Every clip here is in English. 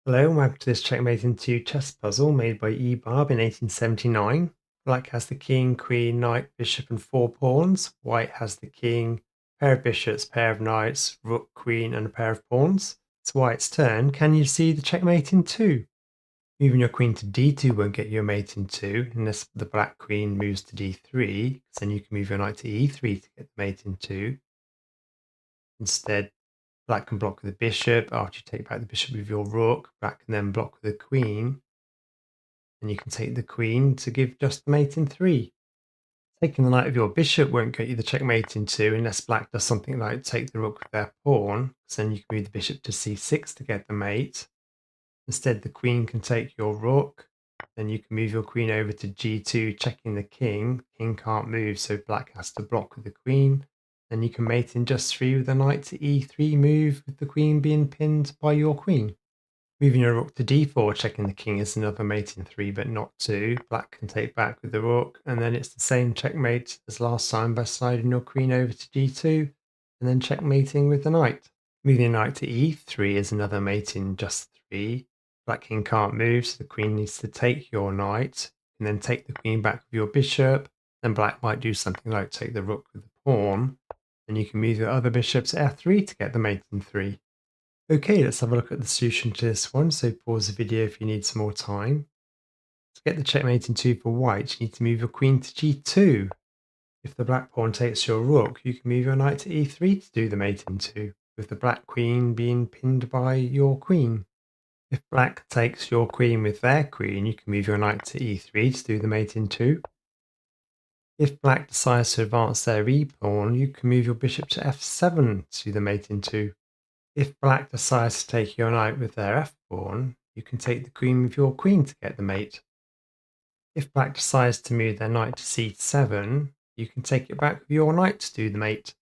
Hello and welcome to this checkmate in 2 chess puzzle made by E Barbe in 1879. Black has the king, queen, knight, bishop and 4 pawns. White has the king, pair of bishops, pair of knights, rook, queen and a pair of pawns. It's White's turn. Can you see the checkmate in 2? Moving your queen to d2 won't get you a mate in 2 unless the black queen moves to d3, because then you can move your knight to e3 to get the mate in 2. Instead, Black can block with the bishop. After you take back the bishop with your rook, Black can then block with the queen. And you can take the queen to give just the mate in 3. Taking the knight of your bishop won't get you the checkmate in 2 unless Black does something like take the rook with their pawn, because then you can move the bishop to c6 to get the mate. Instead, the queen can take your rook. Then you can move your queen over to g2, checking the king. King can't move, so Black has to block with the queen. Then you can mate in just 3 with the knight to e3 move, with the queen being pinned by your queen. Moving your rook to d4, checking the king is another mate in 3, but not 2. Black can take back with the rook, and then it's the same checkmate as last time by sliding your queen over to g2, and then checkmating with the knight. Moving the knight to e3 is another mate in just 3. Black king can't move, so the queen needs to take your knight, and then take the queen back with your bishop. Then Black might do something like take the rook with the pawn, and you can move your other bishop to f3 to get the mate in 3. Okay, let's have a look at the solution to this one. So pause the video if you need some more time. To get the checkmate in 2 for white, you need to move your queen to g2. If the black pawn takes your rook, you can move your knight to e3 to do the mate in 2, with the black queen being pinned by your queen. If black takes your queen with their queen, you can move your knight to e3 to do the mate in 2. If black decides to advance their e-pawn, you can move your bishop to f7 to do the mate in 2. If Black decides to take your knight with their f-pawn, you can take the queen with your queen to get the mate. If Black decides to move their knight to c7, you can take it back with your knight to do the mate.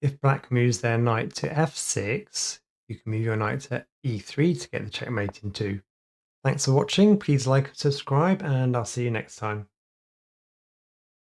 If Black moves their knight to f6, you can move your knight to e3 to get the checkmate in 2. Thanks for watching, please like and subscribe, and I'll see you next time.